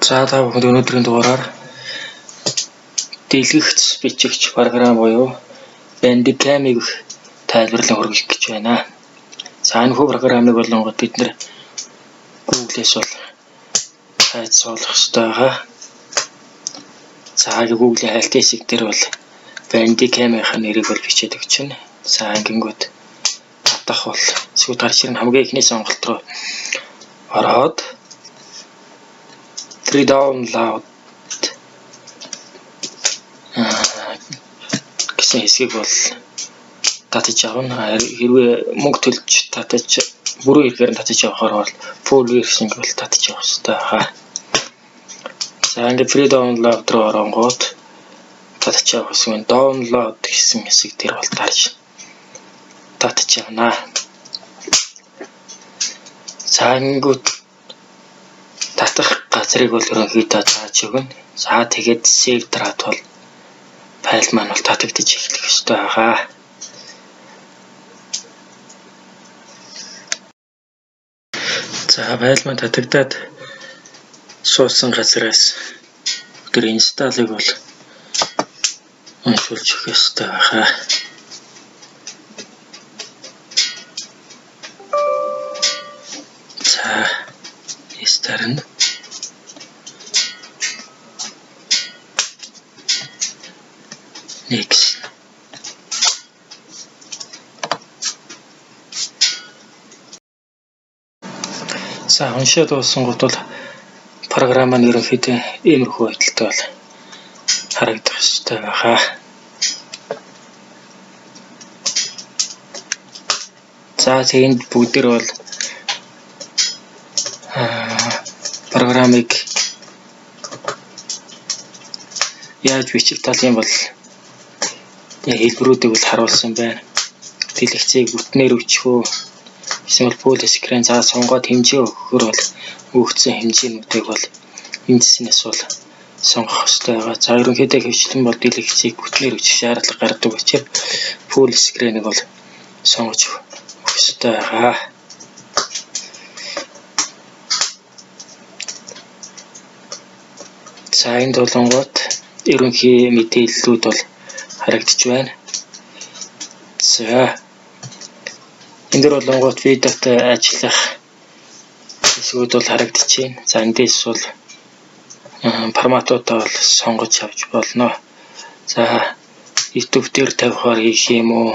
За та бүхэнд өнөөдрийн дугаараар дэлгэц бичигч програм буюу Bandicam-ыг тайлбарлан хүргэх гэж байна. За энэ хүү програмыг болонгод бид нэр Google-с бол хайцуулах хэрэгтэй байгаа. За Google-ийн хайлт хэсэг дээр бол Bandicam-ийн нэрийг бол бичээд өгч байна. За ингэнгүүт татах бол эсвэл гарч ирэх хамгийн ихний сонголт руу ороод download гэсэн хэсгийг бол татаж авна. Хэрвээ мөнгө төлж татаж бүрэн хэрэгээр татаж авахаар бол full version-ыг бол татаж авах хэрэгтэй байгаа. За ингээд free download руу оронгууд татаж авах гэсэн download гэсэн хэсэг дээр бол тарж татаж авна. За ингэнгүүт татах газрыг бол ерөнхийдөө зааж өгнө. За тэгээд save дараад бол файл маань бол татагдаж эхлэх ёстой байгаа. За файл маань татагдаад суусан газраас тэр install-ыг бол уншуулж өгөх ёстой байгаа. За старна. Next. За уншаад дууссан гот бол програм маань ерөнхийдөө иймэрхүү байдалтай бол харагдах ёстой байгаа. За тэнд бүгдээр бол програмыг яаж бичих талын бол хэлбэрүүдийг бол харуулсан байна. Дэлгэцийг бүтнээр өчөх үү, эсвэл full screen за сонгоод хэмжээ өгөхөр бол өгсөн хэмжээнүүдийг бол эндснээс бол сонгох хэрэгтэй байгаа. За ерөнхийдөө хвчлэн бол дэлгэцийг бүтнээр өчөх шаардлага гардаг учраас full screen-ыг бол сонгож өгөх хэрэгтэй байгаа. За энд болонгууд ерөнхий мэдээллүүд бол харагдаж байна. За энэ дөр болонгууд видеотой ажиллах хэсгүүд бол харагдаж байна. За эндээс бол форматуудаа бол сонгож авч болно. За YouTube дээр тавихаар хийх юм уу?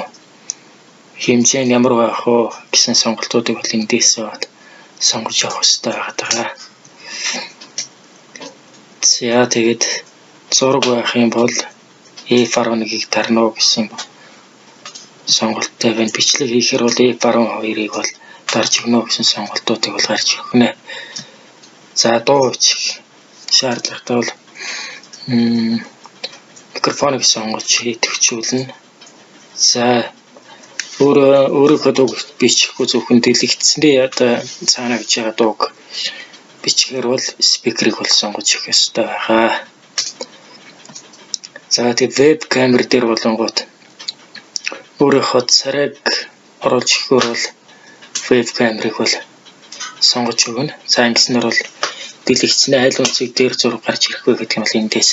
Хэмжээ нь ямар байх вэ гэсэн сонголтуудыг бол эндээс сонгож авах хэрэгтэй байгаа. За тэгээд зураг байх юм бол F11-ийг тарна уу гэсэн сонголттой байна. Бичлэг хийхээр бол F12-ыг бол дарж өгнө гэсэн сонголтуудыг бол гарч өгнө. За дуу бичих шаардлагатай бол микрофоныг сонгож идэвхжүүлнэ. За өөрийнхөө дууг бичихгүй зөвхөн дэлгэцэндээ одоо цаана гэж байгаа дууг бичихээр бол спикерийг бол сонгож өгөх ёстой байгаа. За тэгээд веб камер дээр болонгууд өөрийнхөө царайг оруулж өгөхөөр бол веб камерыг бол сонгож өгнө. За ингэснээр бол дэлгэцний айл үнцийг дээр зураг гарч ирэх вэ гэдэг нь бол эндээс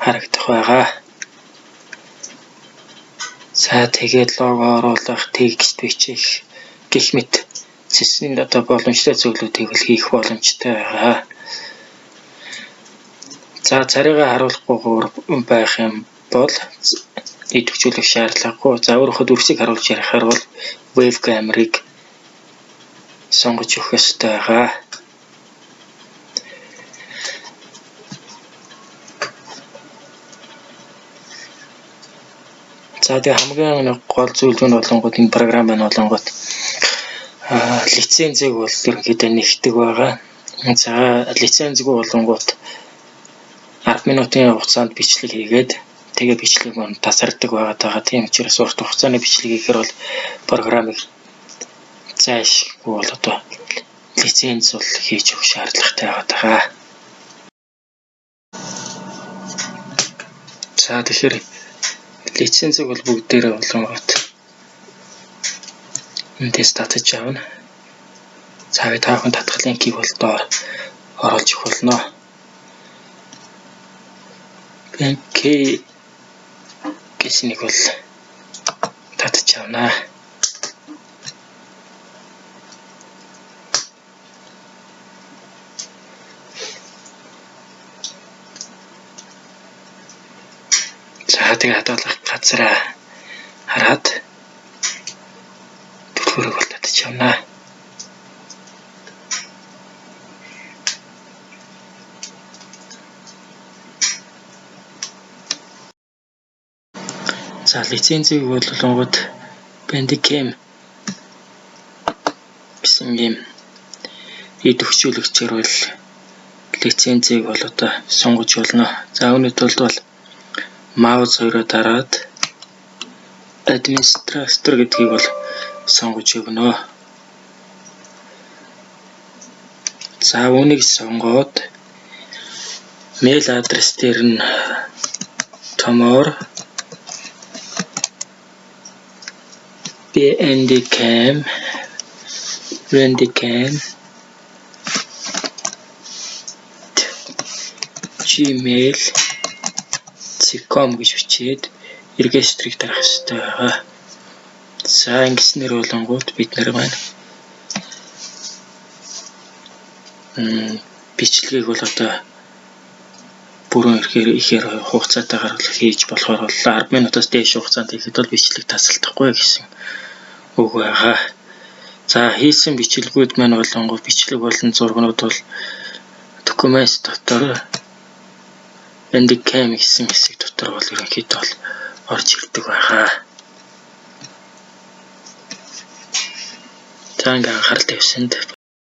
харагдах байгаа. За тэгээд лого оруулах, текст бичих гэх мэт цэсний одоо боломжтой зүйлүүдийг л хийх боломжтой байгаа. За царайгаа харуулахгүй байх юм бол идэвхжүүлэх шаардлагагүй. За өөрөөхөө дүрсийг харуулж ярихаар бол веб камерыг сонгож өгөх ёстой байгаа. За тэгээ хамгийн гол зүйл нь болонгууд энэ програм маань болонгууд лицензийг бол ерөнхийдөө нэгтгэдэг байгаа. За лицензгүй болонгууд 10 минутын хугацаанд бичлэг хийгээд тэгээ бичлэг маань тасардаг байгаа. Тийм учраас урт хугацааны бичлэг хийхээр бол програмыг зайлшгүй бол одоо лиценз бол хийж өгөх шаардлагатай байгаа. За тэгэхээр лицензийг бол бүгдээрээ болонгууд эндээс татаж авна. За та бүхэн татах линкийг бол доор оруулж өгөх болно. K гэснийг бол татж авнаа. За тэгээ хадгалах газараа хараад түлхүүрийг бол татж авнаа. За лицензийг болонгод Bandicam гэсэн юм эд өгчүүлэгчээр бол лицензийг бол одоо сонгож болно. За үүний тулд бол маус хоёроо дараад administrator гэдгийг бол сонгож өгнө. За үүнийг сонгоод mail адрес дээр нь томоор Bandicam gmail.com гэж бичээд регистрийг дарах хэрэгтэй байгаа. За ингэснээр болонгууд бид нар маань бичлэгийг бол одоо бүрэн ихээр хугацаатайгаар хийж болохоор бол 10 минутаас дээш хугацаанд хийхэд бол бичлэг тасалдахгүй гэсэн үг байгаа. За хийсэн бичлэгүүд маань болонгууд бичлэг болон зургнууд бол документ дотор Bandicam гэсэн хэсэг дотор бол ерөнхийдөө бол орж ирдэг байгаа. За ингээ анхаарал тавьсанд